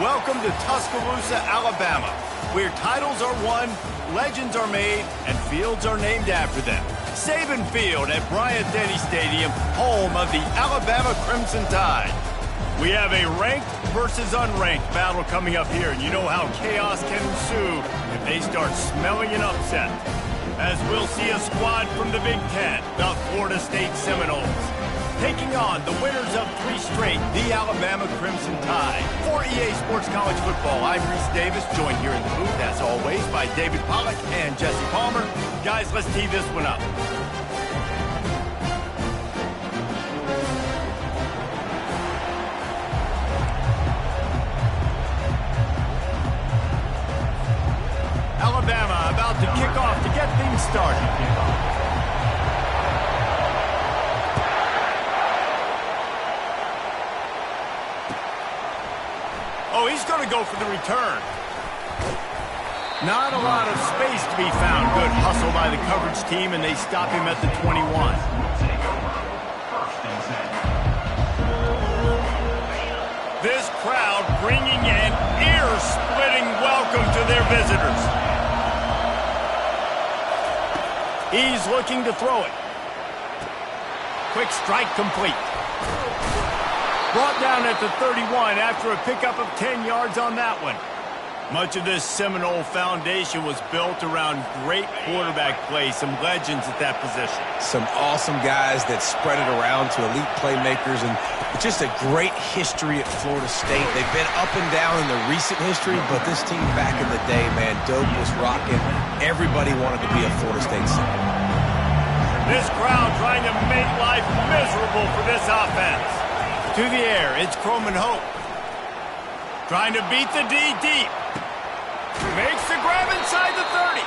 Welcome to Tuscaloosa, Alabama, where titles are won, legends are made, and fields are named after them. Saban Field at Bryant-Denny Stadium, home of the Alabama Crimson Tide. We have a ranked versus unranked battle coming up here, and you know how chaos can ensue if they start smelling an upset. As we'll see a squad from the Big Ten, the Florida State Seminoles, taking on the winners of 3 straight, the Alabama Crimson Tide. For EA Sports College Football, I'm Reese Davis, joined here in the booth, as always, by David Pollack and Jesse Palmer. Guys, let's tee this one up. Alabama about to kick off to get things started. Oh, he's going to go for the return. Not a lot of space to be found. Good hustle by the coverage team, and they stop him at the 21. This crowd bringing an ear-splitting welcome to their visitors. He's looking to throw it. Quick strike complete. Brought down at the 31 after a pickup of 10 yards on that one. Much of this Seminole foundation was built around great quarterback play, some legends at that position. Some awesome guys that spread it around to elite playmakers, and just a great history at Florida State. They've been up and down in the recent history, but this team back in the day, man, dope was rocking. Everybody wanted to be a Florida State Seminole. This crowd trying to make life miserable for this offense. To the air, it's Croman Hope. Trying to beat the D deep. Makes the grab inside the 30.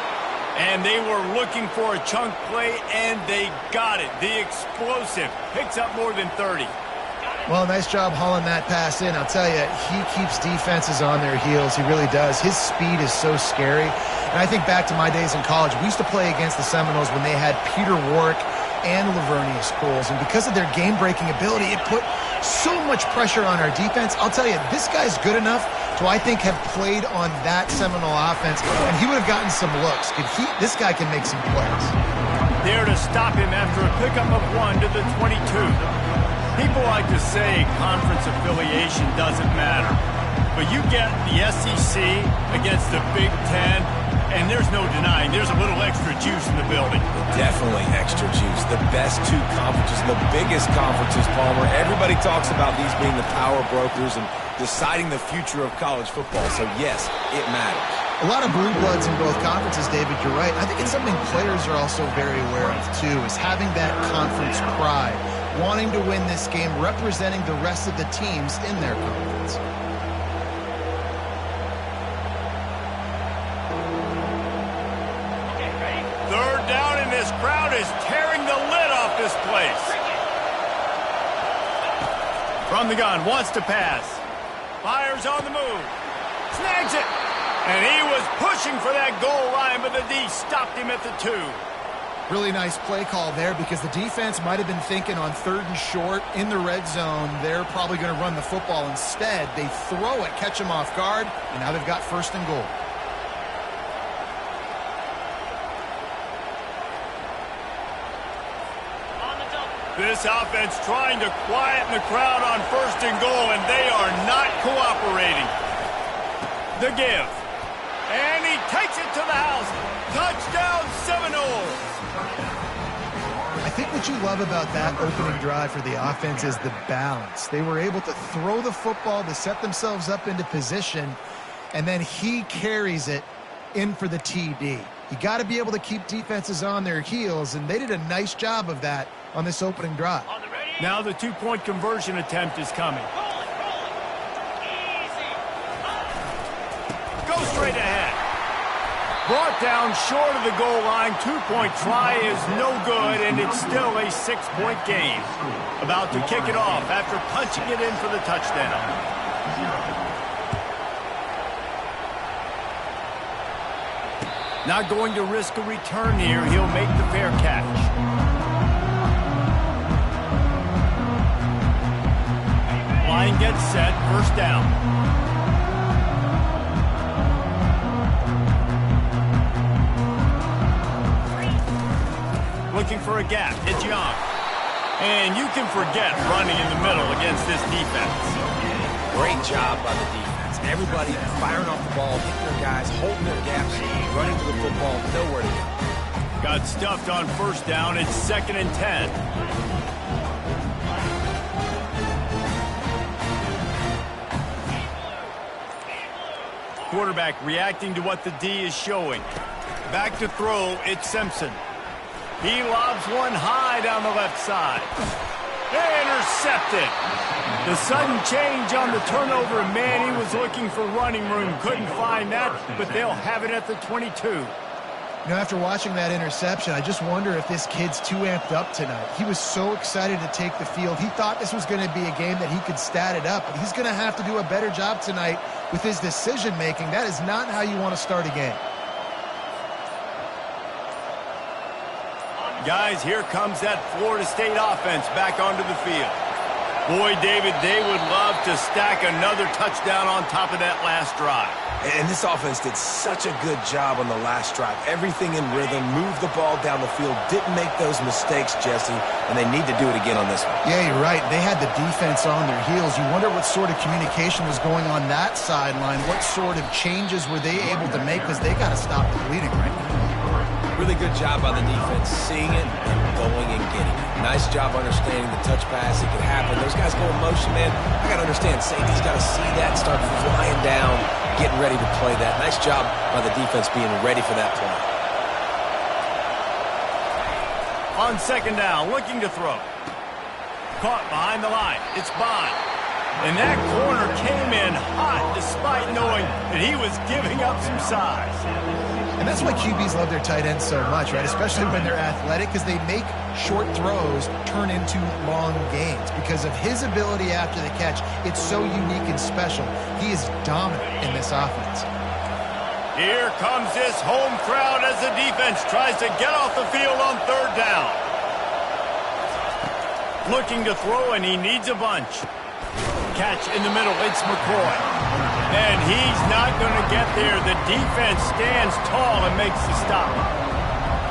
And they were looking for a chunk play, and they got it. The explosive picks up more than 30. Well, nice job hauling that pass in. I'll tell you, he keeps defenses on their heels. He really does. His speed is so scary. And I think back to my days in college. We used to play against the Seminoles when they had Peter Warrick and Lavernius Coles. And because of their game-breaking ability, it put so much pressure on our defense. I'll tell you, this guy's good enough to, I think, have played on that Seminole offense, and he would have gotten some looks. This guy can make some plays. There to stop him after a pickup of 1 to the 22. People like to say conference affiliation doesn't matter, but you get the SEC against the Big Ten, and there's no denying there's a little extra juice in the building. Definitely extra juice. The best 2 conferences, the biggest conferences, Palmer. Everybody talks about these being the power brokers and deciding the future of college football. So, yes, it matters. A lot of blue bloods in both conferences, David, you're right. I think it's something players are also very aware of, too, is having that conference pride, wanting to win this game, representing the rest of the teams in their conference. Third down, and this crowd is tearing the lid off this place. From the gun, wants to pass. Fires on the move. Snags it. And he was pushing for that goal line, but the D stopped him at the 2. Really nice play call there, because the defense might have been thinking on 3rd and short in the red zone, they're probably going to run the football. Instead, they throw it, catch him off guard, and now they've got 1st and goal. This offense trying to quieten the crowd on 1st and goal, and they are not cooperating. The give. And he takes it to the house. Touchdown, Seminoles. I think what you love about that opening drive for the offense is the balance. They were able to throw the football to set themselves up into position, and then he carries it in for the TD. You got to be able to keep defenses on their heels, and they did a nice job of that on this opening drive. Now the 2-point conversion attempt is coming. Go straight ahead. Brought down short of the goal line. 2-point try is no good, and it's still a 6-point game. About to kick it off after punching it in for the touchdown. Not going to risk a return here. He'll make the fair catch. Line gets set, 1st down. looking for a gap. It's Young. And you can forget running in the middle against this defense. Great job by the defense. Everybody firing off the ball, hitting their guys, holding their gaps, running to the football, nowhere to go. Got stuffed on first down. It's 2nd and 10. Quarterback reacting to what the D is showing. Back to throw, it's Simpson. He lobs one high down the left side. Intercepted. The sudden change on the turnover, and man, he was looking for running room. Couldn't find that, but they'll have it at the 22. You know, after watching that interception, I just wonder if this kid's too amped up tonight. He was so excited to take the field. He thought this was going to be a game that he could stat it up, but he's going to have to do a better job tonight with his decision-making. That is not how you want to start a game. Guys, here comes that Florida State offense back onto the field. Boy, David, they would love to stack another touchdown on top of that last drive. And this offense did such a good job on the last drive. Everything in rhythm, moved the ball down the field, didn't make those mistakes, Jesse, and they need to do it again on this one. Yeah, you're right. They had the defense on their heels. You wonder what sort of communication was going on that sideline. What sort of changes were they able to make, because they got to stop the bleeding right now. Really good job by the defense, seeing it and going and getting it. Nice job understanding the touch pass. It could happen. Those guys go in motion, man. I got to understand, safety's got to see that, start flying down, getting ready to play that. Nice job by the defense being ready for that play. On 2nd down, looking to throw. Caught behind the line. It's Bond. And that corner came in hot despite knowing that he was giving up some size. And that's why QBs love their tight ends so much, right? Especially when they're athletic, because they make short throws turn into long gains. Because of his ability after the catch, it's so unique and special. He is dominant in this offense. Here comes this home crowd as the defense tries to get off the field on 3rd down. Looking to throw, and he needs a bunch. Catch in the middle, it's McCoy. And he's not going to get there. The defense stands tall and makes the stop.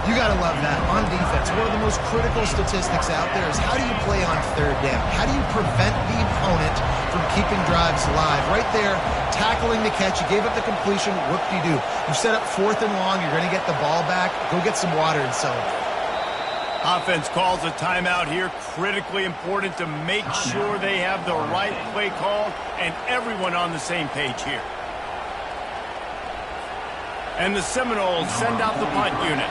You got to love that. On defense, one of the most critical statistics out there is how do you play on 3rd down? How do you prevent the opponent from keeping drives alive? Right there, tackling the catch. You gave up the completion. Whoop-de-doo. You set up 4th and long. You're going to get the ball back. Go get some water and celebrate. Offense calls a timeout here. Critically important to make sure they have the right play call and everyone on the same page here. And the Seminoles send out the punt unit.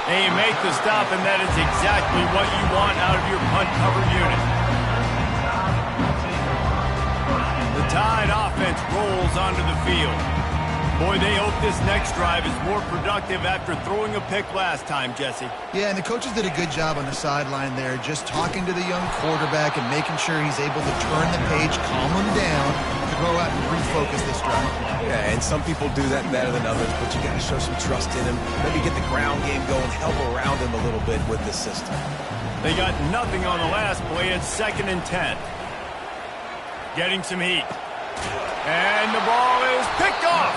They make the stop, and that is exactly what you want out of your punt cover unit. The Tide offense rolls onto the field. Boy, they hope this next drive is more productive after throwing a pick last time, Jesse. Yeah, and the coaches did a good job on the sideline there, just talking to the young quarterback and making sure he's able to turn the page, calm him down, to go out and refocus this drive. Yeah, and some people do that better than others, but you got to show some trust in him. Maybe get the ground game going, help around him a little bit with the system. They got nothing on the last play. It's 2nd and 10. Getting some heat. And the ball is picked off.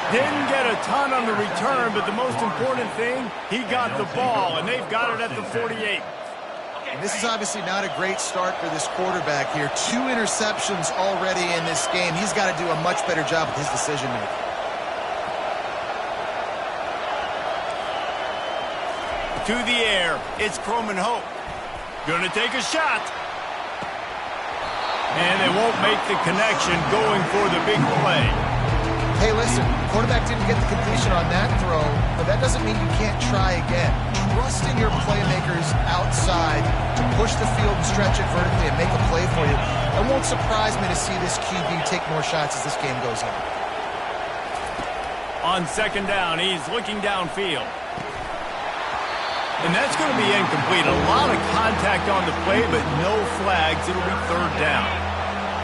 Didn't get a ton on the return, but the most important thing, he got the ball, and they've got it at the 48. And this is obviously not a great start for this quarterback here. 2 interceptions already in this game. He's got to do a much better job with his decision-making. To the air, it's Croman Hope. Gonna take a shot. And they won't make the connection going for the big play. Hey, listen, quarterback didn't get the completion on that throw, but that doesn't mean you can't try again. Trust in your playmakers outside to push the field and stretch it vertically and make a play for you. It won't surprise me to see this QB take more shots as this game goes on. On 2nd down, he's looking downfield. And that's going to be incomplete. A lot of contact on the play, but no flags. It'll be 3rd down.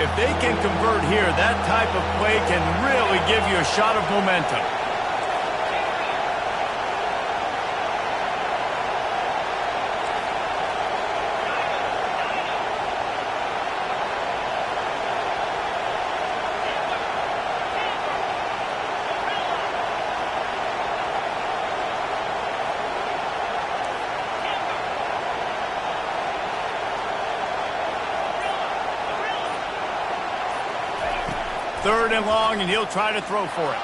If they can convert here, that type of play can really give you a shot of momentum. 3rd and long, and he'll try to throw for it.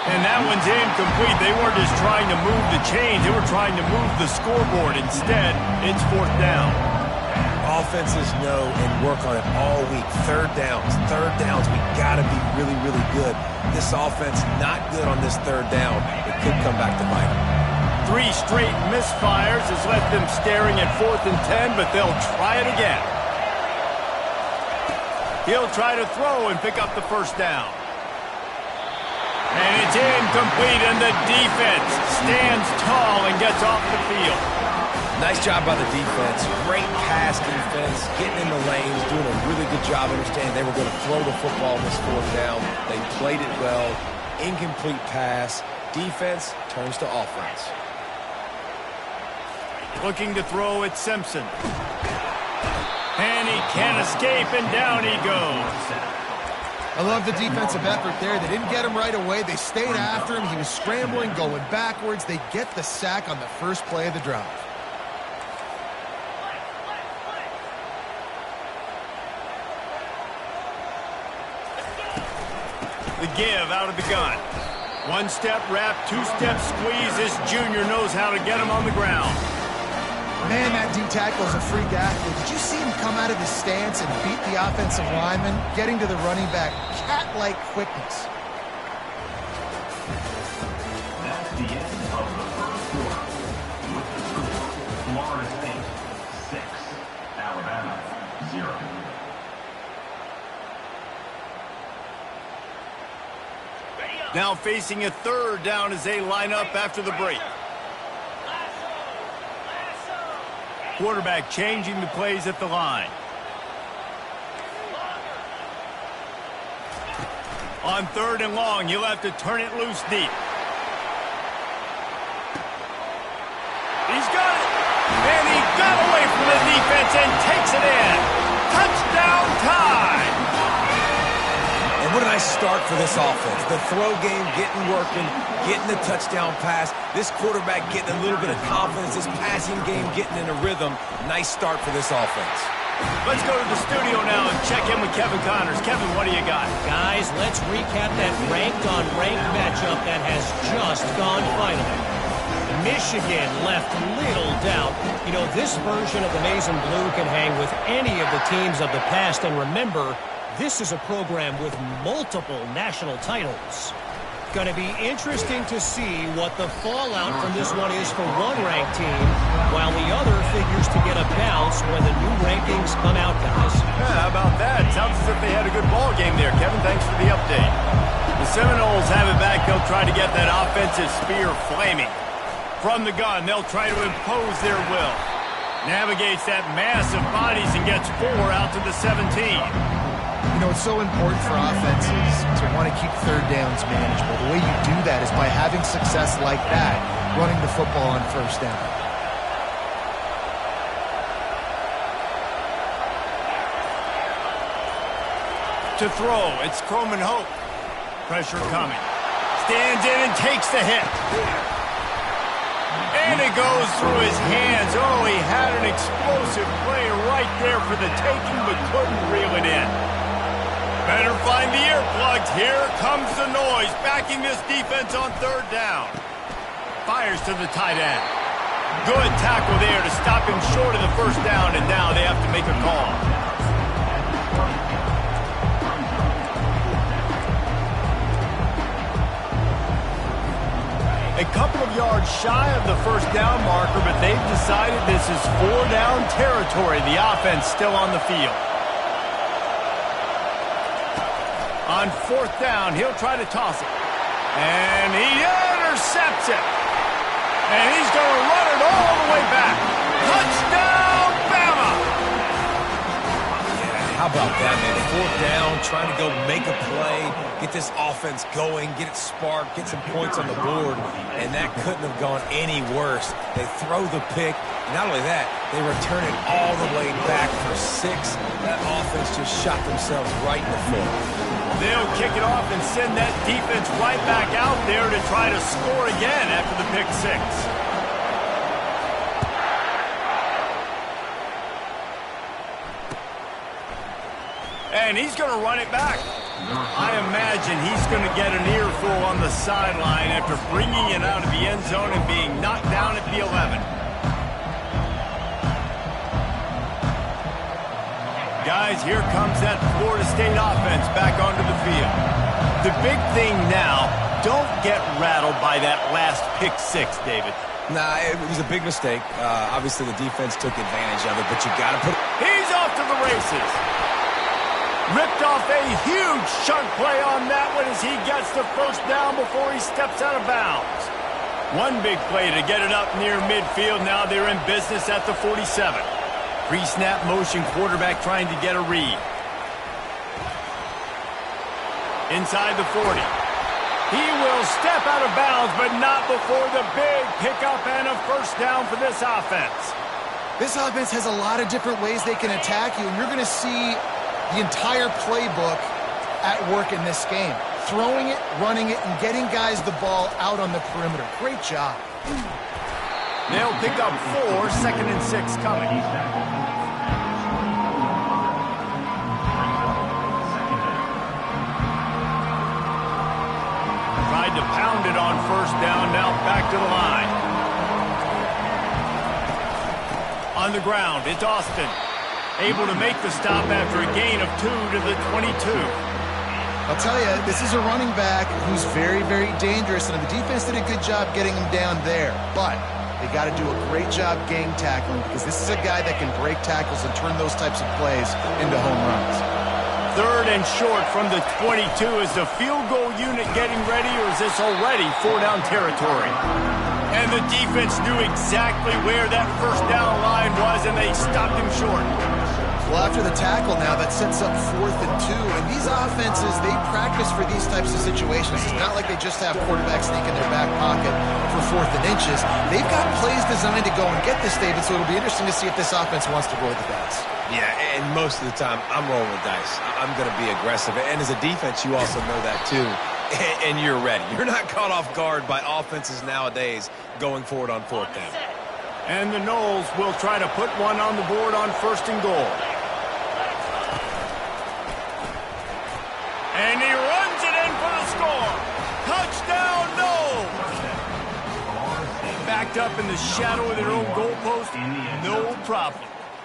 And that one's incomplete. They weren't just trying to move the chains. They were trying to move the scoreboard. Instead, it's 4th down. Offenses know and work on it all week. 3rd downs. We got to be really, really good. This offense not good on this 3rd down. It could come back to bite them. 3 straight misfires has left them staring at 4th and 10, but they'll try it again. He'll try to throw and pick up the 1st down. And it's incomplete, and the defense stands tall and gets off the field. Nice job by the defense. Great pass defense, getting in the lanes, doing a really good job understanding they were going to throw the football in this 4th down. They played it well. Incomplete pass. Defense turns to offense. Looking to throw at Simpson. And he can't escape, and down he goes. I love the defensive effort there. They didn't get him right away. They stayed after him. He was scrambling, going backwards. They get the sack on the first play of the drive. The give out of the gun. 1-step wrap, 2-step squeeze. This junior knows how to get him on the ground. Man, that D-tackle is a freak athlete. Did you see him come out of his stance and beat the offensive lineman, getting to the running back? Cat-like quickness. That's the end of the 1st quarter. With the score, Florida State 6, Alabama 0. Now facing a 3rd down as they line up after the break. Quarterback changing the plays at the line. On 3rd and long, he'll have to turn it loose deep. He's got it! And he got away from the defense and takes it in. Touchdown time! And what a nice start for this offense. The throw game getting working, getting the touchdown pass. This quarterback getting a little bit of confidence. This passing game getting in a rhythm. Nice start for this offense. Let's go to the studio now and check in with Kevin Connors. Kevin, what do you got? Guys, let's recap that ranked-on-ranked matchup that has just gone final. Michigan left little doubt. You know, this version of the Maize and Blue can hang with any of the teams of the past. And remember, this is a program with multiple national titles. Going to be interesting to see what the fallout from this one is for one ranked team, while the other figures to get a bounce when the new rankings come out, guys. Yeah, how about that? Sounds as if they had a good ball game there. Kevin, thanks for the update. The Seminoles have it back. They'll try to get that offensive spear flaming. From the gun, they'll try to impose their will. Navigates that mass of bodies and gets 4 out to the 17. You know, it's so important for offenses to want to keep 3rd downs manageable. The way you do that is by having success like that, running the football on 1st down. To throw, it's Croman Hope. Pressure coming. Stands in and takes the hit. And it goes through his hands. Oh, he had an explosive play right there for the taking, but couldn't reel it in. Better find the earplugs. Here comes the noise, backing this defense on 3rd down. Fires to the tight end. Good tackle there to stop him short of the 1st down, and now they have to make a call. A couple of yards shy of the 1st down marker, but they've decided this is 4-down territory. The offense still on the field. On 4th down, he'll try to toss it. And he intercepts it. And he's going to run it all the way back. Touchdown, Bama! Yeah, how about that, man? 4th down, trying to go make a play, get this offense going, get it sparked, get some points on the board, and that couldn't have gone any worse. They throw the pick. Not only that, they return it all the way back for 6. That offense just shot themselves right in the foot. They'll kick it off and send that defense right back out there to try to score again after the pick 6. And he's going to run it back. I imagine he's going to get an earful on the sideline after bringing it out of the end zone and being knocked down at the 11. Guys, here comes that Florida State offense back onto the field. The big thing now, don't get rattled by that last pick six, David. Nah, it was a big mistake. Obviously, the defense took advantage of it, but you got to put... He's off to the races. Ripped off a huge chunk play on that one as he gets the first down before he steps out of bounds. One big play to get it up near midfield. Now they're in business at the 47. Pre-snap motion quarterback trying to get a read. Inside the 40. He will step out of bounds, but not before the big pickup and a first down for this offense. This offense has a lot of different ways they can attack you, and you're going to see the entire playbook at work in this game. Throwing it, running it, and getting guys the ball out on the perimeter. Great job. They'll pick up 4, 2nd and 6 coming. Tried to pound it on first down, now back to the line. On the ground, it's Austin. Able to make the stop after a gain of 2 to the 22. I'll tell you, this is a running back who's very, very dangerous, and the defense did a good job getting him down there. But they got to do a great job gang tackling because this is a guy that can break tackles and turn those types of plays into home runs. 3rd and short from the 22. Is the field goal unit getting ready, or is this already 4-down territory? And the defense knew exactly where that first down line was, and they stopped him short. Well, after the tackle now, that sets up 4th and 2. And these offenses, they practice for these types of situations. It's not like they just have quarterbacks sneak in their back pocket for 4th and inches. They've got plays designed to go and get this, David, so it'll be interesting to see if this offense wants to roll the dice. Yeah, and most of the time, I'm rolling the dice. I'm going to be aggressive. And as a defense, you also know that too. And you're ready. You're not caught off guard by offenses nowadays going forward on 4th down. And the Noles will try to put one on the board on 1st and goal. And he runs it in for the score. Touchdown, Noles! Backed up in the shadow of their own goalpost, no problem.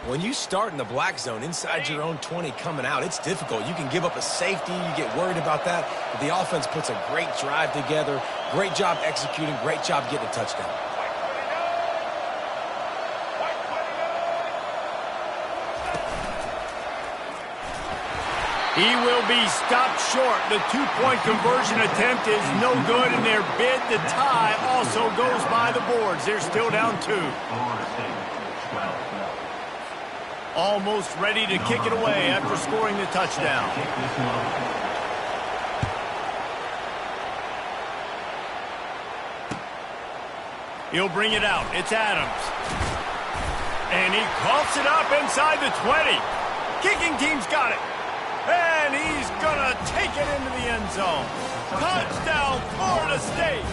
When you start in the black zone inside your own 20 coming out, it's difficult. You can give up a safety. You get worried about that. But the offense puts a great drive together. Great job executing. Great job getting a touchdown. He will be stopped short. The 2-point conversion attempt is no good, and their bid to tie also goes by the boards. They're still down 2. Almost ready to kick it away after scoring the touchdown. He'll bring it out. It's Adams. And he coughs it up inside the 20. Kicking team's got it. And he's going to take it into the end zone. Touchdown, Florida State.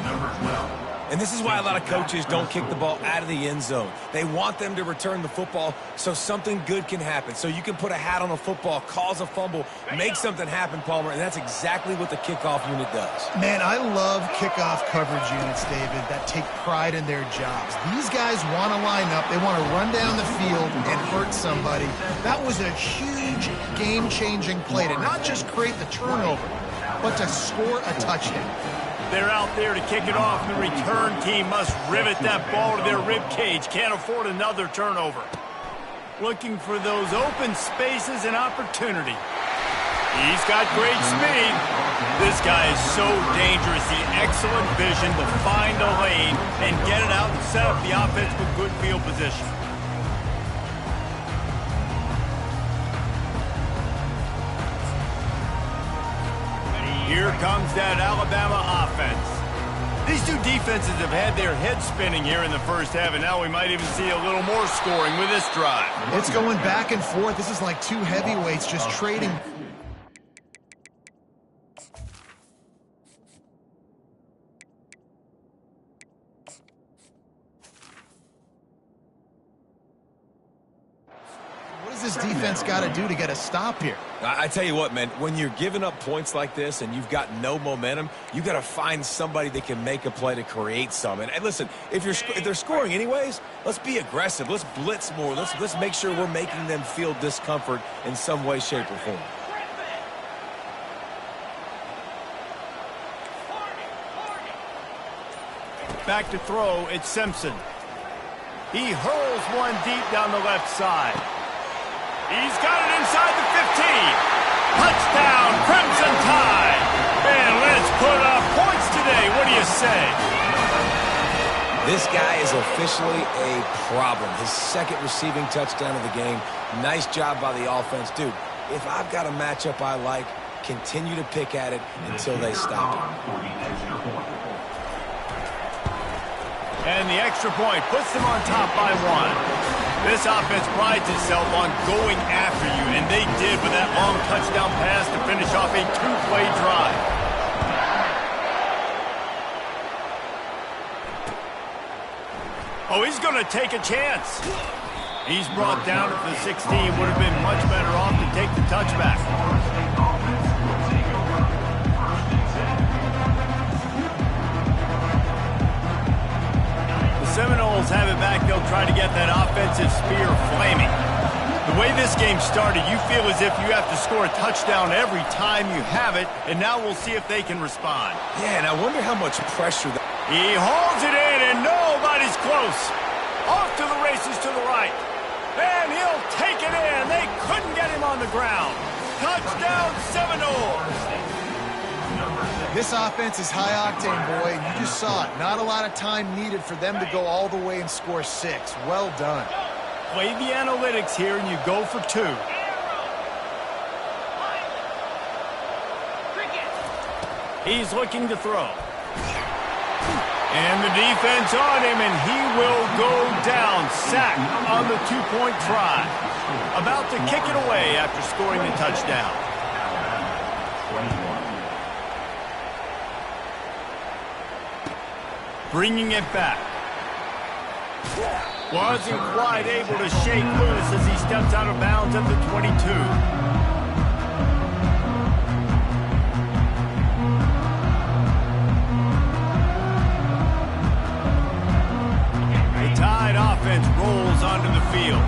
Number 12. And this is why a lot of coaches don't kick the ball out of the end zone. They want them to return the football so something good can happen. So you can put a hat on a football, cause a fumble, make something happen, Palmer, and that's exactly what the kickoff unit does. Man, I love kickoff coverage units, David, that take pride in their jobs. These guys want to line up. They want to run down the field and hurt somebody. That was a huge game-changing play to not just create the turnover, but to score a touchdown. They're out there to kick it off. The return team must rivet that ball to their rib cage. Can't afford another turnover. Looking for those open spaces and opportunity. He's got great speed. This guy is so dangerous. The excellent vision to find a lane and get it out and set up the offense with good field position. Here comes that Alabama offense. These two defenses have had their heads spinning here in the first half, and now we might even see a little more scoring with this drive. It's going back and forth. This is like two heavyweights just trading. this defense got to do to get a stop here? I tell you what, man, when you're giving up points like this and you've got no momentum, you got to find somebody that can make a play to create some. And listen, if they're scoring anyways, let's be aggressive. Let's blitz more. Let's make sure we're making them feel discomfort in some way, shape, or form. Back to throw, it's Simpson. He hurls one deep down the left side. He's got it inside the 15. Touchdown, Crimson Tide. And let's put up points today. What do you say? This guy is officially a problem. His second receiving touchdown of the game. Nice job by the offense. Dude, if I've got a matchup I like, continue to pick at it until they stop it. And the extra point puts them on top by 1. This offense prides itself on going after you, and they did with that long touchdown pass to finish off a 2-play drive. Oh, he's going to take a chance. He's brought down at the 16. Would have been much better off to take the touchback. Seminoles have it back. They'll try to get that offensive spear flaming. The way this game started, you feel as if you have to score a touchdown every time you have it, and now we'll see if they can respond. Yeah, and I wonder how much pressure... He hauls it in, and nobody's close. Off to the races to the right. And he'll take it in. They couldn't get him on the ground. Touchdown, Seminoles. This offense is high-octane, boy, and you just saw it. Not a lot of time needed for them to go all the way and score 6. Well done. Play the analytics here, and you go for 2. He's looking to throw. And the defense on him, and he will go down. Sack on the 2-point try. About to kick it away after scoring the touchdown. Bringing it back. Wasn't quite able to shake loose as he steps out of bounds at the 22. The Tide offense rolls onto the field.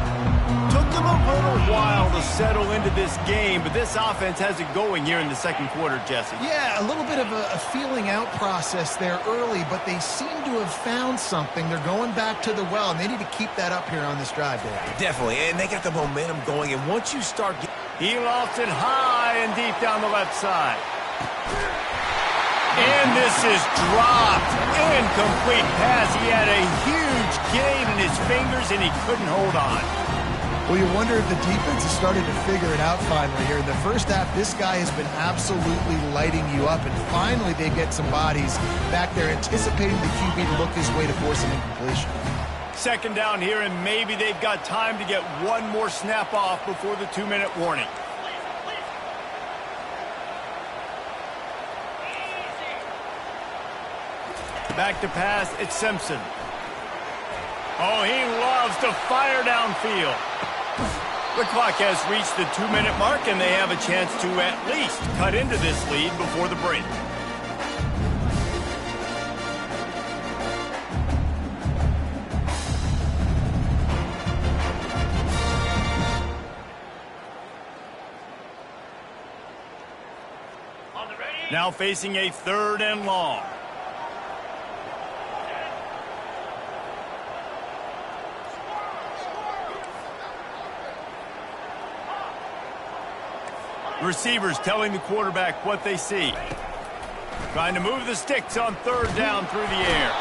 Took them a little while to settle into this game, but this offense has it going here in the second quarter, Jesse. Yeah, a little bit of a feeling out process there early, but they seem to have found something. They're going back to the well, and they need to keep that up here on this drive, Dave. Definitely, and they got the momentum going, and once you start... He lost it high and deep down the left side. And this is dropped. Incomplete pass. He had a huge gain in his fingers, and he couldn't hold on. Well, you wonder if the defense has started to figure it out finally here. In the first half, this guy has been absolutely lighting you up, and finally they get some bodies back there anticipating the QB to look his way to force an incompletion. Second down here, and maybe they've got time to get one more snap off before the 2-minute warning. Back to pass, it's Simpson. Oh, he loves to fire downfield. The clock has reached the 2-minute mark, and they have a chance to at least cut into this lead before the break. Now facing a 3rd and long. Receivers telling the quarterback what they see. Trying to move the sticks on 3rd down through the air.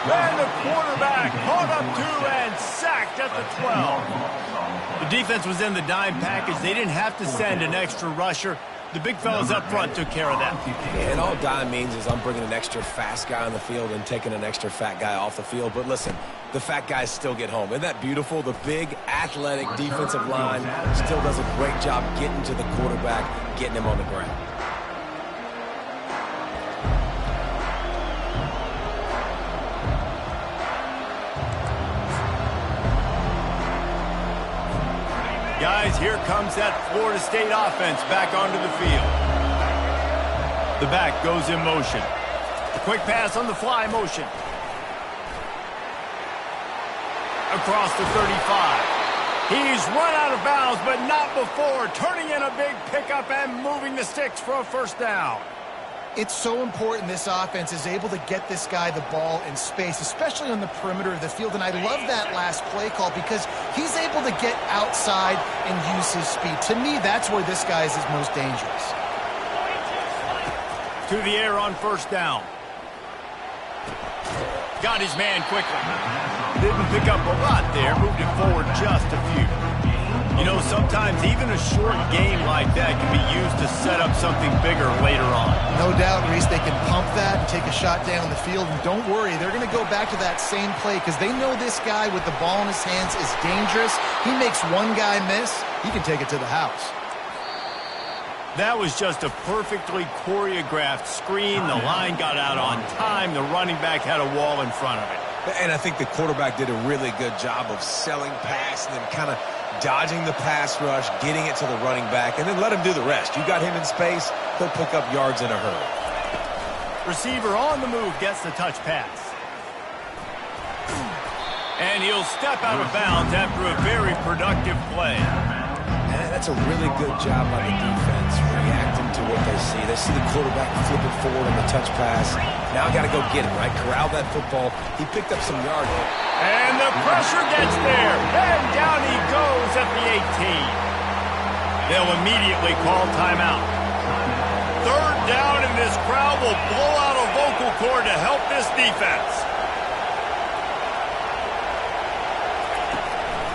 And the quarterback caught up to and sacked at the 12. The defense was in the dime package. They didn't have to send an extra rusher. The big fellas up front took care of that. Yeah, and all dime means is I'm bringing an extra fast guy on the field and taking an extra fat guy off the field. But listen, the fat guys still get home. Isn't that beautiful? The big, athletic defensive line still does a great job getting to the quarterback, getting him on the ground. Guys, here comes that Florida State offense back onto the field. The back goes in motion. Quick pass on the fly motion. Across the 35. He's run out of bounds, but not before. Turning in a big pickup and moving the sticks for a first down. It's so important this offense is able to get this guy the ball in space, especially on the perimeter of the field. And I love that last play call because he's able to get outside and use his speed. To me, that's where this guy is his most dangerous. To the air on first down. Got his man quickly. Didn't pick up a lot there. Moved it forward just a few. You know, sometimes even a short game like that can be used to set up something bigger later on. No doubt, Reese, they can pump that and take a shot down the field. And don't worry, they're going to go back to that same play because they know this guy with the ball in his hands is dangerous. He makes one guy miss, he can take it to the house. That was just a perfectly choreographed screen. The line got out on time. The running back had a wall in front of it. And I think the quarterback did a really good job of selling pass and then kind of dodging the pass rush, getting it to the running back, and then let him do the rest. You got him in space, he'll pick up yards in a hurry. Receiver on the move gets the touch pass. And he'll step out of bounds after a very productive play. And that's a really good job by the defense, reacting to what they see. They see the quarterback flip it forward on the touch pass. Now got to go get it, right? Corral that football. He picked up some yards. And the pressure gets there. And down he goes at the 18. They'll immediately call timeout. Third down, and this crowd will blow out a vocal cord to help this defense.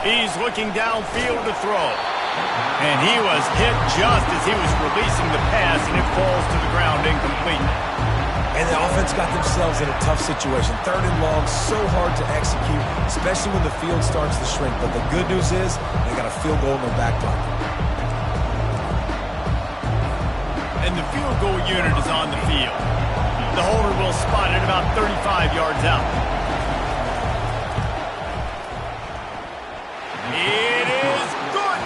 He's looking downfield to throw. And he was hit just as he was releasing the pass, and it falls to the ground incomplete. And the offense got themselves in a tough situation. Third and long, so hard to execute, especially when the field starts to shrink. But the good news is they got a field goal in their back pocket. And the field goal unit is on the field. The holder will spot it about 35 yards out. It is good.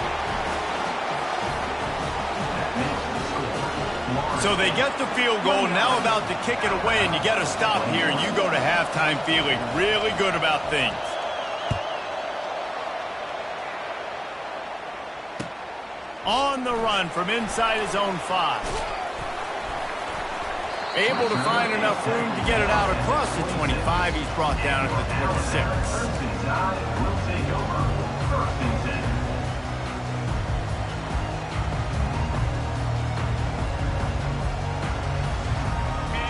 So they get the field goal, now about to kick it away, and you get a stop here, and you go to halftime feeling really good about things. On the run from inside his own 5. Able to find enough room to get it out across the 25. He's brought down at the 26.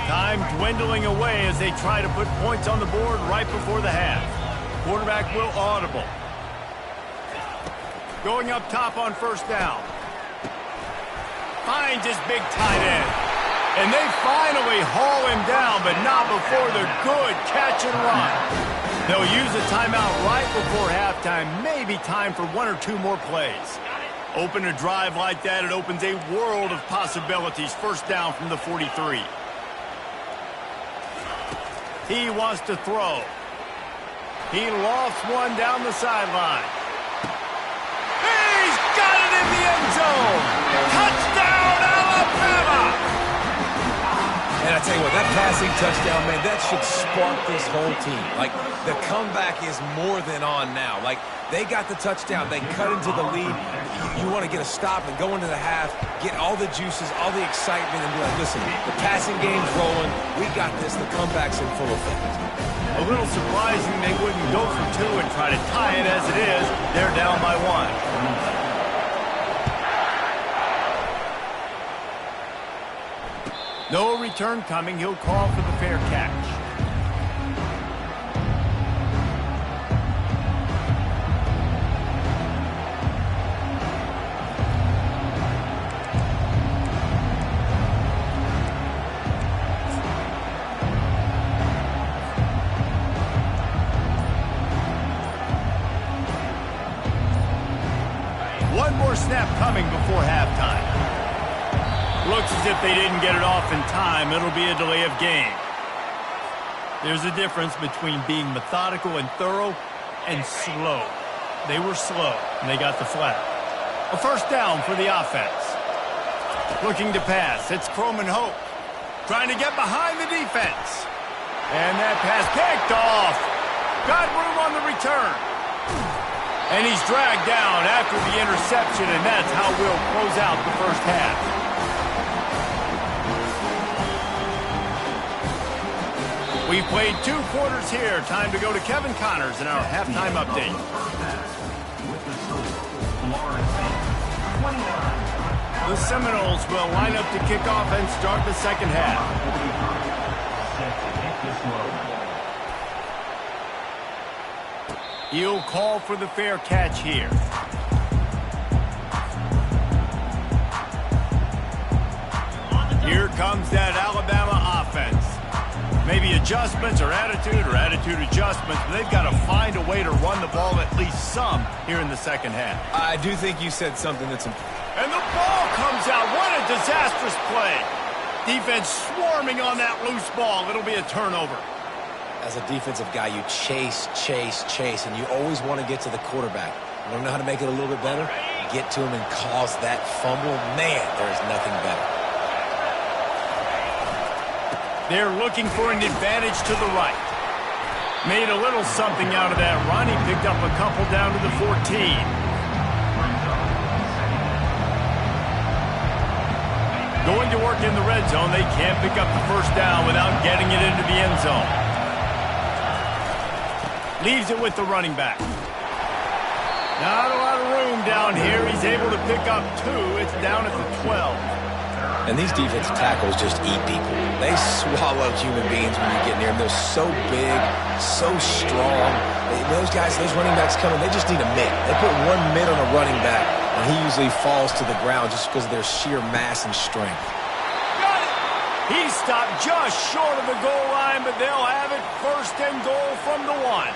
Time dwindling away as they try to put points on the board right before the half. Quarterback will audible. Going up top on first down. Finds his big tight end. And they finally haul him down, but not before the good catch and run. They'll use a timeout right before halftime. Maybe time for one or two more plays. Open a drive like that, it opens a world of possibilities. First down from the 43. He wants to throw. He lofts one down the sideline. He's got it in the end zone. Touchdown, Alabama! And I tell you what, that passing touchdown, man, that should spark this whole team. Like, the comeback is more than on now. Like, they got the touchdown. They cut into the lead. You want to get a stop and go into the half, get all the juices, all the excitement, and be like, listen, the passing game's rolling. We got this. The comeback's in full effect. A little surprising they wouldn't go for two and try to tie it as it is. They're down by 1. No return coming. He'll call for the fair catch. One more snap coming before halftime. Looks as if they didn't get it off in time. It'll be a delay of game. There's a difference between being methodical and thorough and slow. They were slow, and they got the flag. A first down for the offense. Looking to pass. It's Croman Hope. Trying to get behind the defense. And that pass picked off. Got room on the return. And he's dragged down after the interception, and that's how we'll close out the first half. We've played 2 quarters here. Time to go to Kevin Connors in our halftime update. The Seminoles will line up to kick off and start the second half. He'll call for the fair catch here. Here comes that Alabama offense. Maybe adjustments or attitude adjustments, but they've got to find a way to run the ball at least some here in the second half. I do think you said something that's important. And the ball comes out. What a disastrous play. Defense swarming on that loose ball. It'll be a turnover. As a defensive guy, you chase, and you always want to get to the quarterback. You want to know how to make it a little bit better? Get to him and cause that fumble. Man, there's nothing better. They're looking for an advantage to the right. Made a little something out of that run. He picked up a couple down to the 14. Going to work in the red zone. They can't pick up the first down without getting it into the end zone. Leaves it with the running back. Not a lot of room down here. He's able to pick up 2. It's down at the 12. And these defensive tackles just eat people. They swallow human beings when you get near them. They're so big, so strong. Those guys, those running backs coming, they just need a mid. They put one mid on a running back, and he usually falls to the ground just because of their sheer mass and strength. Got it! He stopped just short of the goal line, but they'll have it first and goal from the 1.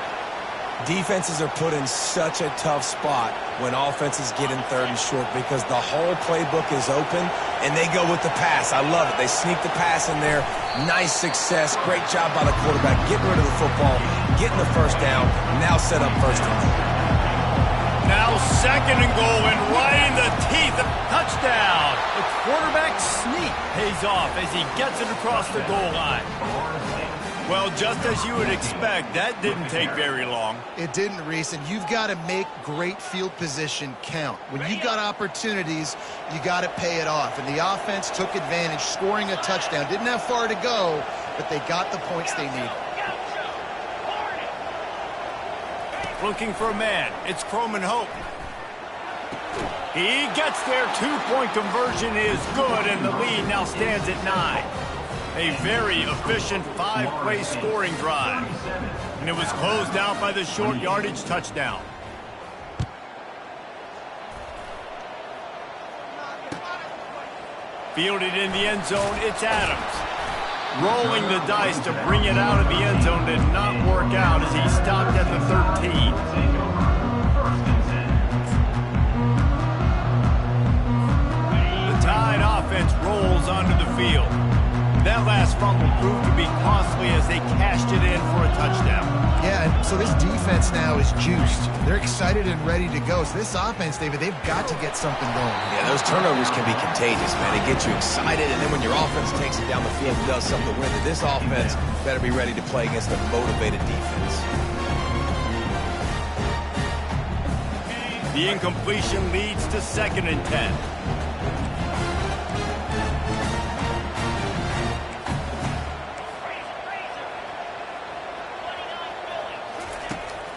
Defenses are put in such a tough spot when offenses get in 3rd and short because the whole playbook is open and they go with the pass. I love it. They sneak the pass in there. Nice success. Great job by the quarterback. Getting rid of the football, getting the first down, now set up first and goal. Now 2nd and goal and right in the teeth of touchdown. The quarterback sneak pays off as he gets it across the goal line. Well, just as you would expect, that didn't take very long. It didn't, Reese, and you've got to make great field position count. When you've got opportunities, you got to pay it off. And the offense took advantage, scoring a touchdown. Didn't have far to go, but they got the points they needed. Looking for a man. It's Croman Hope. He gets there. 2-point conversion is good, and the lead now stands at 9. A very efficient 5-play scoring drive. And it was closed out by the short yardage touchdown. Fielded in the end zone, it's Adams. Rolling the dice to bring it out of the end zone did not work out as he stopped at the 13. The Tide offense rolls onto the field. That last fumble proved to be costly as they cashed it in for a touchdown. Yeah, so this defense now is juiced. They're excited and ready to go. So this offense, David, they've got to get something going. Yeah, those turnovers can be contagious, man. They get you excited, and then when your offense takes it down the field and does something to win it, this offense better be ready to play against a motivated defense. The incompletion leads to 2nd and 10.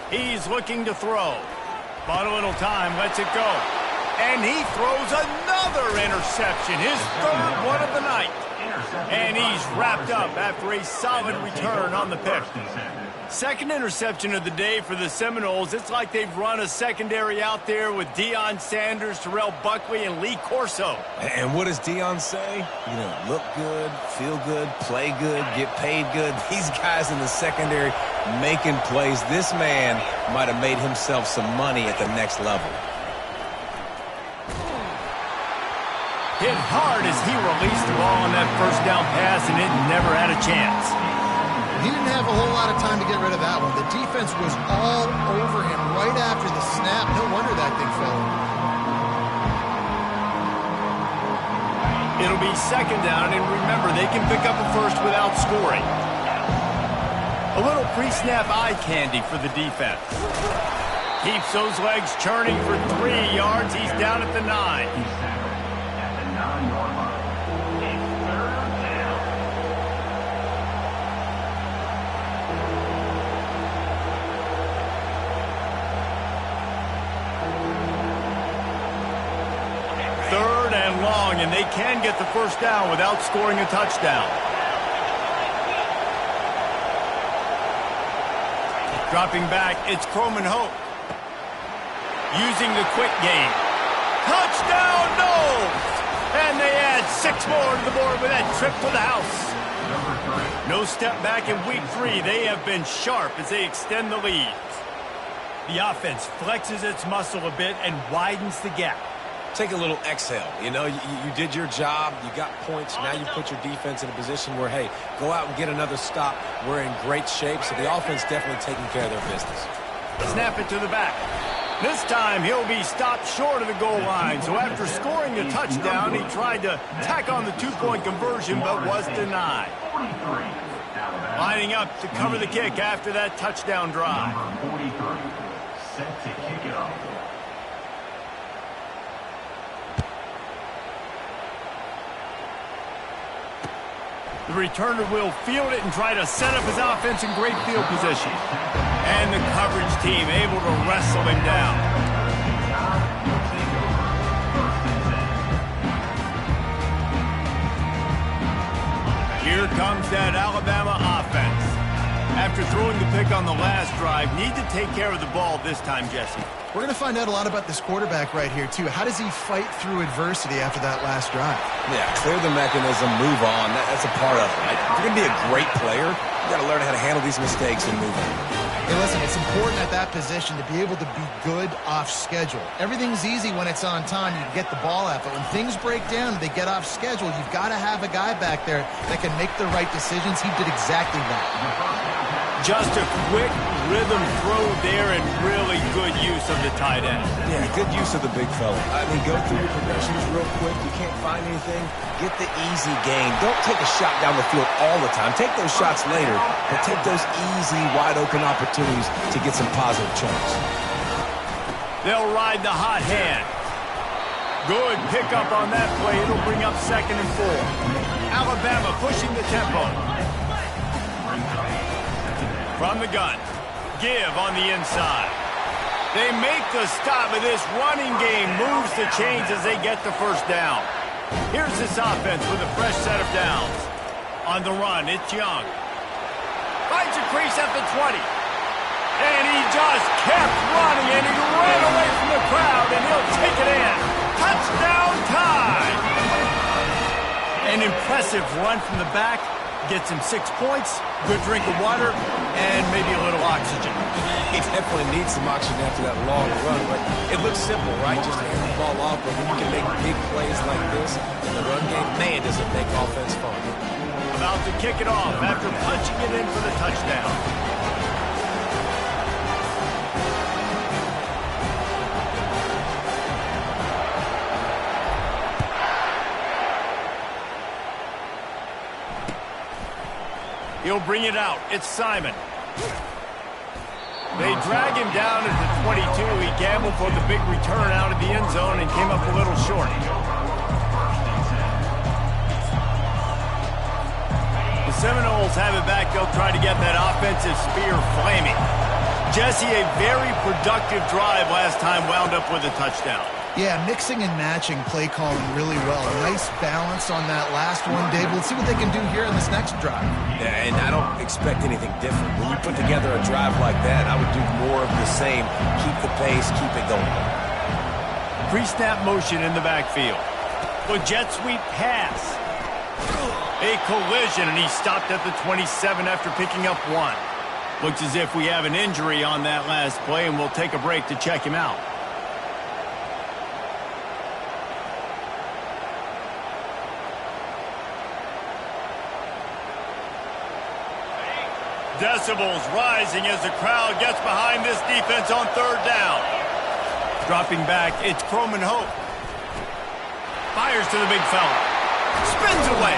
He's looking to throw. Bought a little time, lets it go. And he throws another interception, his 3rd one of the night. And he's wrapped up after a solid return on the pick. 2nd interception of the day for the Seminoles. It's like they've run a secondary out there with Deion Sanders, Terrell Buckley, and Lee Corso. And what does Deion say? You know, look good, feel good, play good, get paid good. These guys in the secondary making plays. This man might have made himself some money at the next level. Hit hard as he released the ball on that first down pass, and it never had a chance. He didn't have a whole lot of time to get rid of that one. The defense was all over him right after the snap. No wonder that thing fell. It'll be second down, and remember, they can pick up a first without scoring. A little pre-snap eye candy for the defense. Keeps those legs churning for 3 yards. He's down at the 9. He's tackled at the 9-yard line. It's third down. Third and long, and they can get the first down without scoring a touchdown. Dropping back, it's Croman Hope. Using the quick game. Touchdown, no! And they add 6 more to the board with that trip to the house. No step back in week 3. They have been sharp as they extend the lead. The offense flexes its muscle a bit and widens the gap. Take a little exhale. You know, you did your job. You got points. Now you put your defense in a position where, hey, go out and get another stop. We're in great shape, so the offense definitely taking care of their business. Snap it to the back. This time he'll be stopped short of the goal line. So after scoring the touchdown, he tried to tack on the 2-point conversion but was denied. Lining up to cover the kick after that touchdown drive. Number 43, set to kick it off. The returner will field it and try to set up his offense in great field position. And the coverage team able to wrestle him down. Here comes that Alabama offense. After throwing the pick on the last drive, need to take care of the ball this time, Jesse. We're going to find out a lot about this quarterback right here, too. How does he fight through adversity after that last drive? Yeah, clear the mechanism, move on. That's a part of it, right? If you're going to be a great player, you got to learn how to handle these mistakes and move on. Hey, listen, it's important at that position to be able to be good off schedule. Everything's easy when it's on time. You can get the ball out, but when things break down and they get off schedule, you've got to have a guy back there that can make the right decisions. He did exactly that. Just a quick rhythm throw there and really good use of the tight end. Yeah, good use of the big fella. I mean, go through your progressions real quick. You can't find anything. Get the easy gain. Don't take a shot down the field all the time. Take those shots later, but take those easy, wide-open opportunities to get some positive chunks. They'll ride the hot hand. Good pickup on that play. It'll bring up 2nd and 4. Alabama pushing the tempo. From the gun. Give on the inside. They make the stop, but this running game moves the chains as they get the first down. Here's this offense with a fresh set of downs. On the run, it's Young. Finds a crease at the 20. And he just kept running, and he ran away from the crowd, and he'll take it in. Touchdown time! An impressive run from the back. Gets him 6 points, good drink of water, and maybe a little oxygen. He definitely needs some oxygen after that long run, but it looks simple, right? Just hand the ball off, but when you can make big plays like this in the run game, man, does it make offense fun. About to kick it off after punching it in for the touchdown. He'll bring it out. It's Simon. They drag him down at the 22. He gambled for the big return out of the end zone and came up a little short. The Seminoles have it back. They'll try to get that offensive spear flaming. Jesse, a very productive drive last time wound up with a touchdown. Yeah, mixing and matching play calling really well. Nice balance on that last one, Dave. Let's see what they can do here in this next drive. Yeah, and I don't expect anything different. When you put together a drive like that, I would do more of the same. Keep the pace, keep it going. Pre-snap motion in the backfield. A jet sweep pass. A collision, and he stopped at the 27 after picking up 1. Looks as if we have an injury on that last play, and we'll take a break to check him out. Decibels rising as the crowd gets behind this defense on 3rd down. Dropping back, it's Croman Hope. Fires to the big fella. Spins away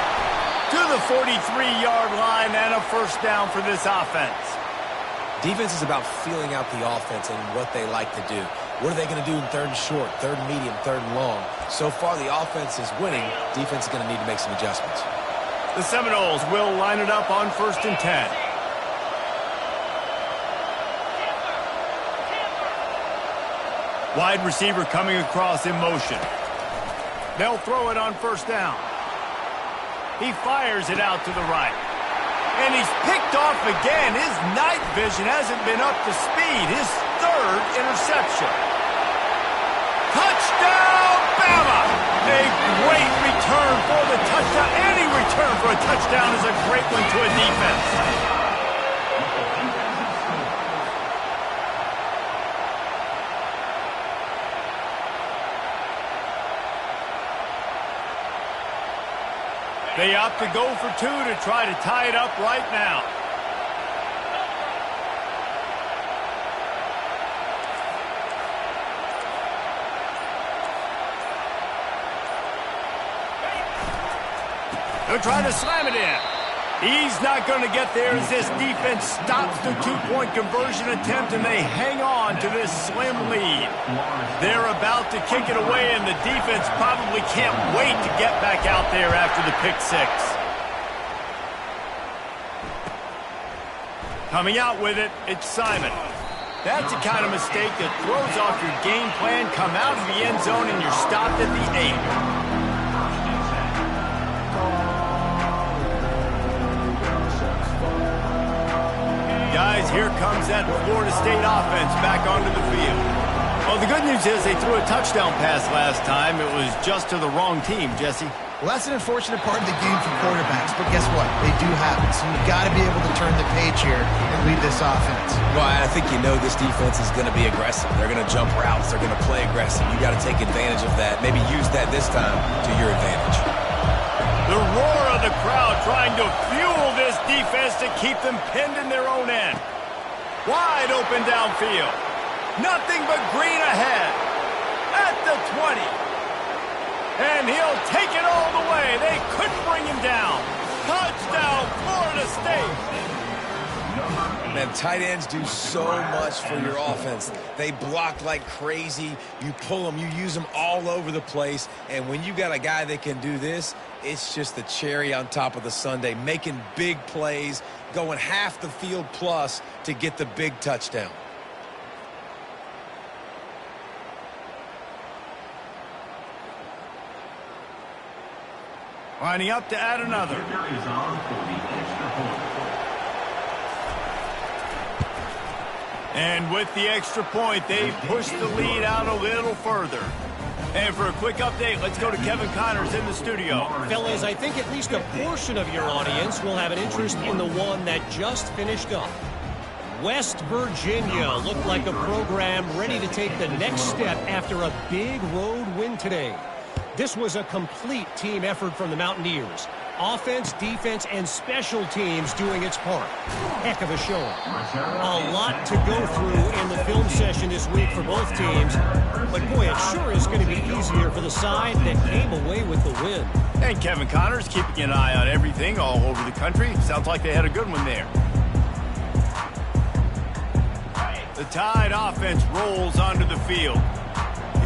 to the 43-yard line and a first down for this offense. Defense is about feeling out the offense and what they like to do. What are they going to do in third and short, third and medium, third and long? So far, the offense is winning. Defense is going to need to make some adjustments. The Seminoles will line it up on 1st and 10. Wide receiver coming across in motion. They'll throw it on 1st down. He fires it out to the right. And he's picked off again. His night vision hasn't been up to speed. His 3rd interception. Touchdown, Bama! A great return for the touchdown. Any return for a touchdown is a great one to a defense. They opt to go for 2 to try to tie it up right now. They'll try to slam it in. He's not going to get there as this defense stops the 2-point conversion attempt, and they hang on to this slim lead. They're about to kick it away, and the defense probably can't wait to get back out there after the pick 6. Coming out with it, it's Simon. That's the kind of mistake that throws off your game plan. Come out of the end zone, and you're stopped at the 8. Guys, here comes that Florida State offense back onto the field. Well, the good news is they threw a touchdown pass last time. It was just to the wrong team, Jesse. Well, that's an unfortunate part of the game for quarterbacks, but guess what? They do happen, so you've got to be able to turn the page here and lead this offense. Well, I think you know this defense is going to be aggressive. They're going to jump routes. They're going to play aggressive. You got to take advantage of that. Maybe use that this time to your advantage. The roar of the crowd trying to fuel this defense to keep them pinned in their own end. Wide open downfield. Nothing but green ahead. At the 20. And he'll take it all the way. They couldn't bring him down. Touchdown, Florida State. Man, tight ends do so much for your offense. They block like crazy. You pull them, you use them all over the place. And when you got a guy that can do this, it's just the cherry on top of the sundae, making big plays, going half the field plus to get the big touchdown. Lining up to add another. And with the extra point, they push the lead out a little further. And for a quick update, let's go to Kevin Connors in the studio. Fellas, I think at least a portion of your audience will have an interest in the one that just finished up. West Virginia looked like a program ready to take the next step after a big road win today. This was a complete team effort from the Mountaineers. Offense, defense, and special teams doing its part. Heck of a showing. A lot to go through in the film session this week for both teams. But boy, it sure is going to be easier for the side that came away with the win. And Kevin Connors keeping an eye on everything all over the country. Sounds like they had a good one there. The Tide offense rolls onto the field.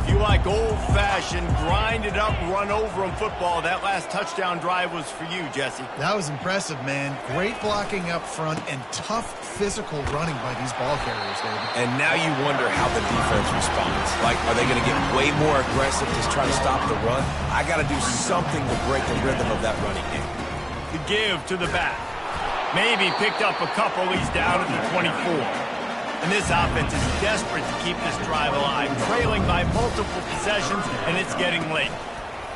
If you like old-fashioned, grind-it-up, run-over-'em football, that last touchdown drive was for you, Jesse. That was impressive, man. Great blocking up front and tough physical running by these ball carriers, David. And now you wonder how the defense responds. Like, are they going to get way more aggressive to try to stop the run? I got to do something to break the rhythm of that running game. The give to the back. Maybe picked up a couple. He's down at the 24. And this offense is desperate to keep this drive alive, trailing by multiple possessions, and it's getting late.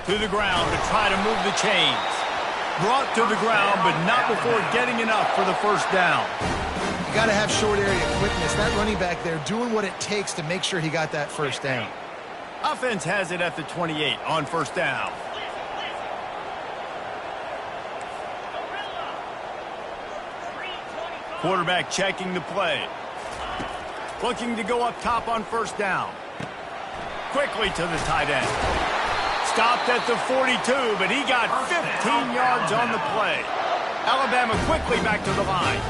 To the ground to try to move the chains. Brought to the ground, but not before getting enough for the first down. You got to have short area quickness. That running back there doing what it takes to make sure he got that first down. Offense has it at the 28 on first down. Quarterback checking the play. Looking to go up top on first down. Quickly to the tight end. stopped at the 42, but he got 15 yards on the play. Alabama quickly back to the line.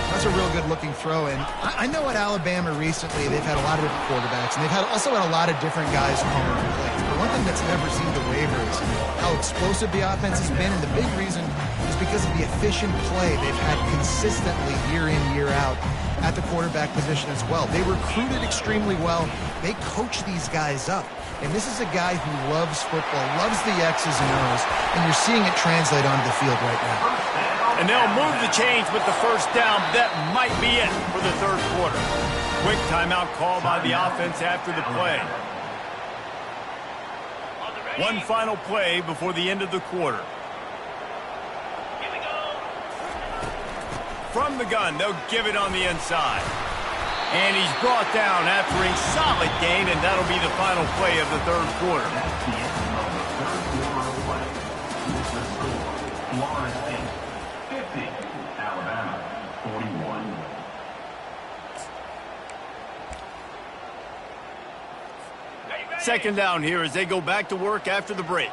That's a real good-looking throw, and I know at Alabama recently they've had a lot of different quarterbacks, and they've also had a lot of different guys calling the plays. But one thing that's never seemed to waver is how explosive the offense has been, and the big reason is because of the efficient play they've had consistently year in, year out at the quarterback position as well. They recruited extremely well. They coach these guys up. And this is a guy who loves football, loves the X's and O's, and you're seeing it translate onto the field right now. And they'll move the chains with the first down. That might be it for the third quarter. Quick timeout call by the offense after the play. One final play before the end of the quarter. From the gun, they'll give it on the inside. And he's brought down after a solid gain, and that'll be the final play of the third quarter. That's the end of the third quarter of play. Here's the score. Florida State 50, Alabama 41. Second down here as they go back to work after the break.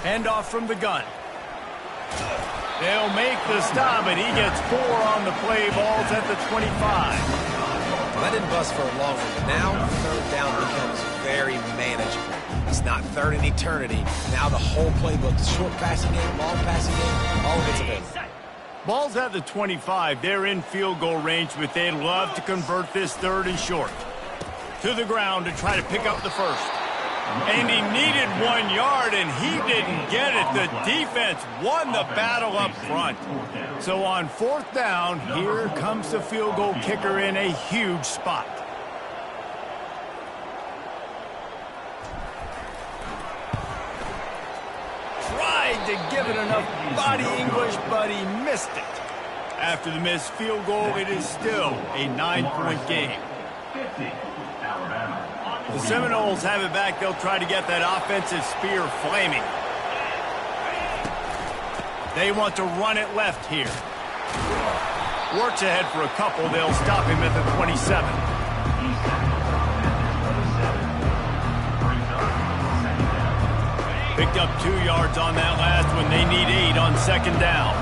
Hand off from the gun. They'll make the stop, and he gets 4 on the play. Ball's at the 25. Well, that didn't bust for a long one, but now third down becomes very manageable. It's not third in eternity. Now the whole playbook, the short passing game, long passing game, all of it's available. Ball's at the 25. They're in field goal range, but they'd love to convert this third and short. To the ground to try to pick up the first. And he needed 1 yard, and he didn't get it. The defense won the battle up front. So on fourth down, here comes the field goal kicker in a huge spot. Tried to give it enough body English, but he missed it. After the missed field goal, it is still a 9-point game. 50, Alabama. The Seminoles have it back. They'll try to get that offensive spear flaming. They want to run it left here. Works ahead for a couple. They'll stop him at the 27. Picked up 2 yards on that last one. They need 8 on second down.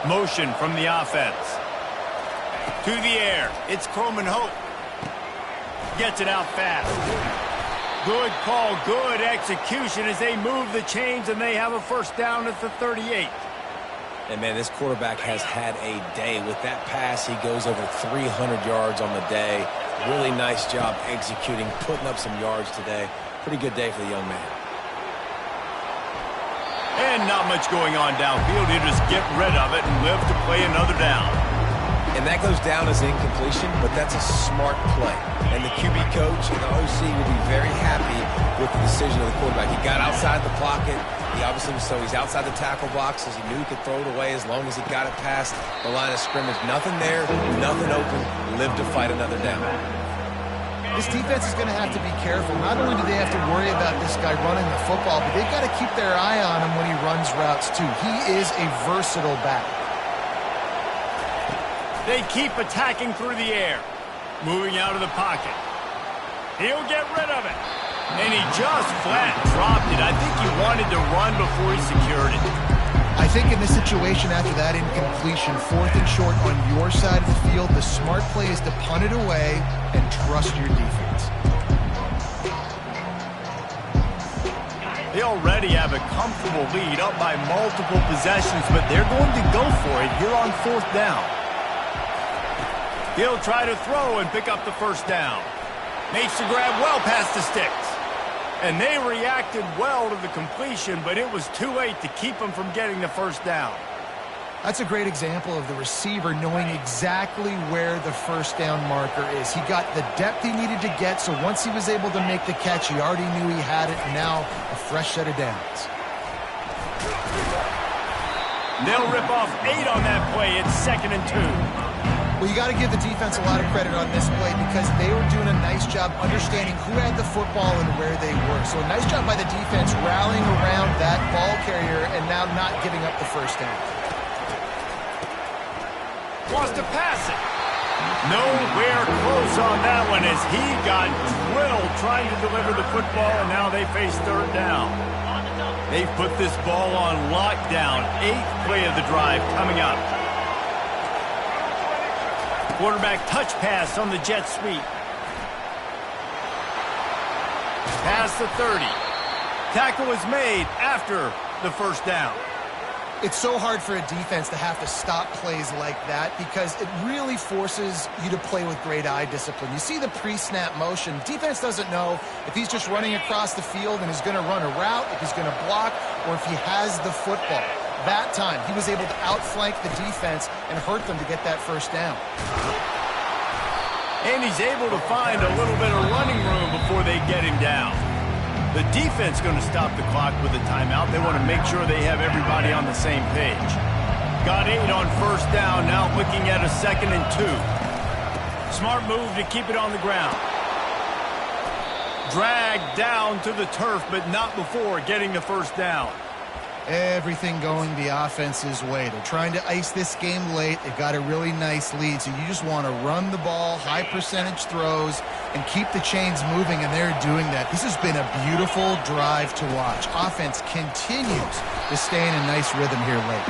Motion from the offense. To the air. It's Croman Hope. Gets it out fast. Good call, good execution as they move the chains, and they have a first down at the 38. And, man, this quarterback has had a day. With that pass, he goes over 300 yards on the day. Really nice job executing, putting up some yards today. Pretty good day for the young man. And not much going on downfield. He'll just get rid of it and live to play another down. And that goes down as incompletion, but that's a smart play. And the QB coach and the OC will be very happy with the decision of the quarterback. He got outside the pocket. He obviously was so he's outside the tackle box as he knew he could throw it away as long as he got it past the line of scrimmage. Nothing there, nothing open. Live to fight another down. This defense is going to have to be careful. Not only do they have to worry about this guy running the football, but they've got to keep their eye on him when he runs routes too. He is a versatile back. They keep attacking through the air. Moving out of the pocket. He'll get rid of it. And he just flat dropped it. I think he wanted to run before he secured it. I think in this situation after that incompletion, fourth and short on your side of the field, the smart play is to punt it away and trust your defense. They already have a comfortable lead up by multiple possessions, but they're going to go for it here on fourth down. He'll try to throw and pick up the first down. Makes the grab well past the sticks. And they reacted well to the completion, but it was too late to keep them from getting the first down. That's a great example of the receiver knowing exactly where the first down marker is. He got the depth he needed to get, so once he was able to make the catch, he already knew he had it, and now a fresh set of downs. They'll rip off 8 on that play. It's 2nd and 2. Well, you got to give the defense a lot of credit on this play because they were doing a nice job understanding who had the football and where they were. So a nice job by the defense rallying around that ball carrier and now not giving up the first down. Wants to pass it. Nowhere close on that one as he got drilled trying to deliver the football, and now they face third down. They've put this ball on lockdown. 8th play of the drive coming up. Quarterback touch pass on the jet sweep. Past the 30. Tackle is made after the first down. It's so hard for a defense to have to stop plays like that because it really forces you to play with great eye discipline. You see the pre-snap motion. Defense doesn't know if he's just running across the field and is going to run a route, if he's going to block, or if he has the football. That time, he was able to outflank the defense and hurt them to get that first down. And he's able to find a little bit of running room before they get him down. The defense going to stop the clock with a timeout. They want to make sure they have everybody on the same page. Got 8 on first down, now looking at a 2nd and 2. Smart move to keep it on the ground. Dragged down to the turf, but not before getting the first down. Everything going the offense's way. They're trying to ice this game late. They've got a really nice lead, so you just want to run the ball, high percentage throws, and keep the chains moving, and they're doing that. This has been a beautiful drive to watch. Offense continues to stay in a nice rhythm here late.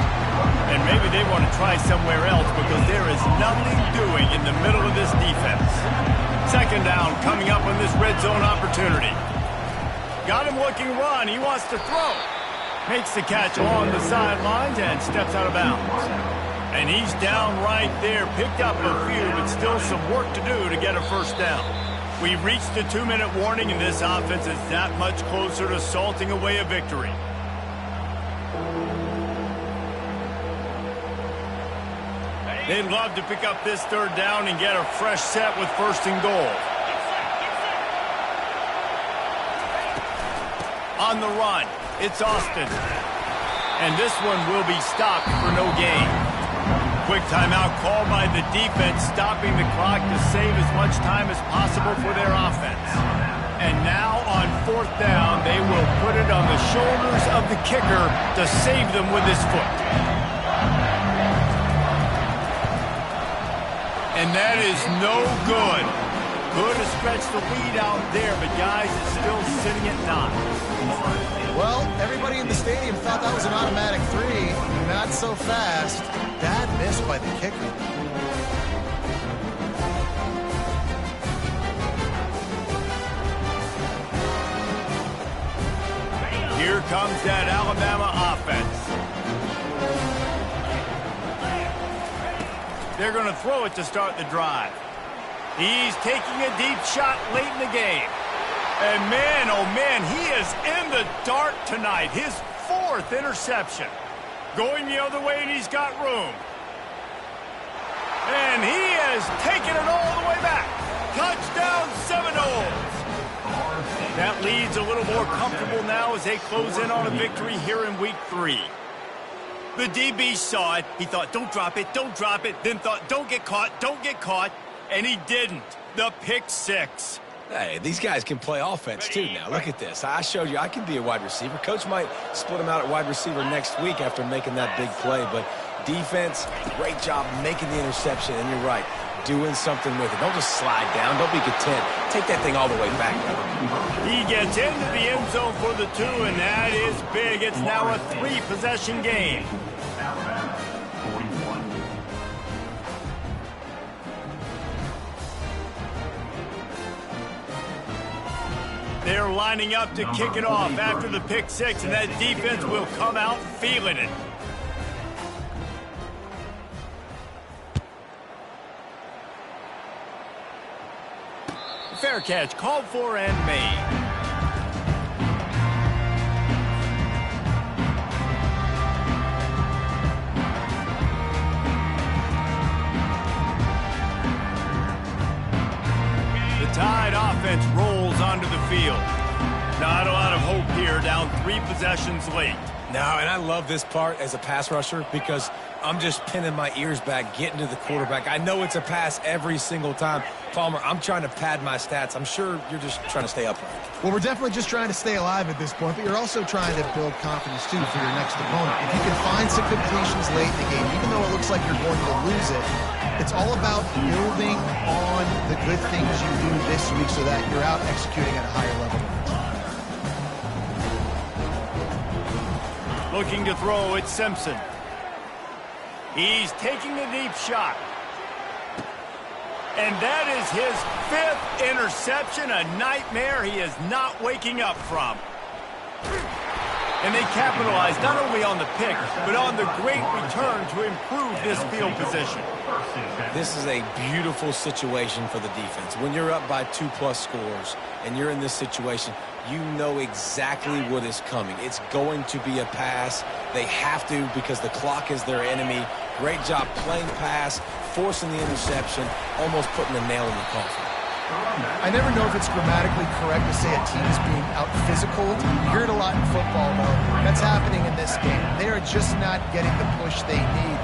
And maybe they want to try somewhere else because there is nothing doing in the middle of this defense. 2nd down coming up on this red zone opportunity. Got him looking run. He wants to throw. Makes the catch along the sidelines and steps out of bounds. And he's down right there. Picked up a few, but still some work to do to get a first down. We've reached the 2-minute warning, and this offense is that much closer to salting away a victory. They'd love to pick up this 3rd down and get a fresh set with 1st and goal. On the run. It's Austin. And this one will be stopped for no gain. Quick timeout called by the defense, stopping the clock to save as much time as possible for their offense. And now on 4th down, they will put it on the shoulders of the kicker to save them with his foot. And that is no good. Could have stretched the lead out there, but guys, it's still sitting at 9. Well, everybody in the stadium thought that was an automatic 3. Not so fast. Bad miss by the kicker. Here comes that Alabama offense. They're going to throw it to start the drive. He's taking a deep shot late in the game. And man, oh man, he is in the dark tonight. His 4th interception. Going the other way, and he's got room. And he has taken it all the way back. Touchdown Seminoles. That lead's a little more comfortable now as they close in on a victory here in week 3. The DB saw it. He thought, don't drop it, don't drop it. Then thought, don't get caught, don't get caught. And he didn't. The pick 6. Hey, these guys can play offense, too, now. Look at this. I showed you I can be a wide receiver. Coach might split him out at wide receiver next week after making that big play. But defense, great job making the interception. And you're right, doing something with it. Don't just slide down. Don't be content. Take that thing all the way back, brother. He gets into the end zone for the 2, and that is big. It's now a 3-possession game. Alabama, 41. They're lining up to kick it off after the pick 6, and that defense will come out feeling it. Fair catch called for and made. Tide offense rolls onto the field. Not a lot of hope here, down 3 possessions late. No, and I love this part as a pass rusher because I'm just pinning my ears back, getting to the quarterback. I know it's a pass every single time. Palmer, I'm trying to pad my stats. I'm sure you're just trying to stay upright. Well, we're definitely just trying to stay alive at this point, but you're also trying to build confidence, too, for your next opponent. If you can find some completions late in the game, even though it looks like you're going to lose it, It's all about building on the good things you do this week so that you're out executing at a higher level. Looking to throw, it's Simpson. He's taking a deep shot. And that is his 5th interception, a nightmare he is not waking up from. And they capitalized not only on the pick, but on the great return to improve this field position. This is a beautiful situation for the defense. When you're up by 2+ scores and you're in this situation, you know exactly what is coming. It's going to be a pass. They have to because the clock is their enemy. Great job playing pass, forcing the interception, almost putting the nail in the coffin. I never know if it's grammatically correct to say a team is being out-physical. You hear it a lot in football, though. That's happening in this game. They are just not getting the push they need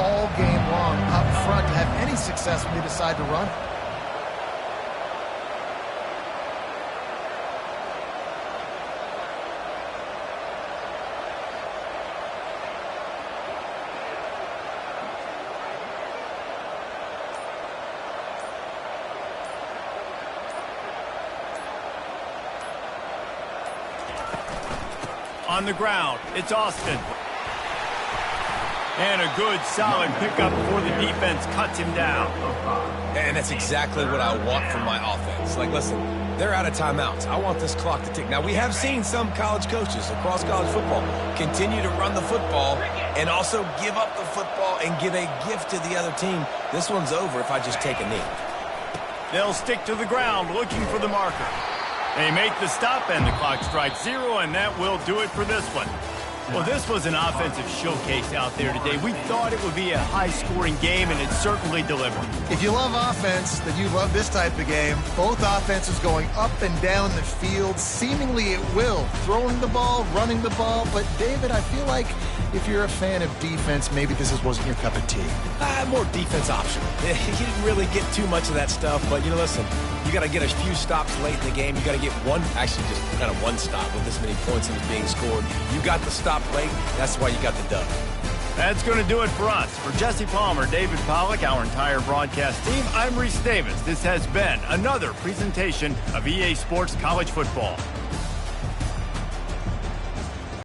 all game long up front to have any success when they decide to run. On the ground, it's Austin. And a good, solid pickup before the defense cuts him down. And that's exactly what I want from my offense. Like, listen, they're out of timeouts. I want this clock to tick. Now, we have seen some college coaches across college football continue to run the football and also give up the football and give a gift to the other team. This one's over if I just take a knee. They'll stick to the ground looking for the marker. They make the stop, and the clock strikes 0, and that will do it for this one. Well, this was an offensive showcase out there today. We thought it would be a high-scoring game, and it certainly delivered. If you love offense, then you love this type of game. Both offenses going up and down the field, seemingly at will. Throwing the ball, running the ball. But, David, I feel like if you're a fan of defense, maybe this wasn't your cup of tea. More defense optional. He didn't really get too much of that stuff, but, listen, you got to get a few stops late in the game. You got to get actually just kind of one stop with this many points that was being scored. You got the stop late. That's why you got the dub. That's going to do it for us. For Jesse Palmer, David Pollack, our entire broadcast team, I'm Reese Davis. This has been another presentation of EA Sports College Football.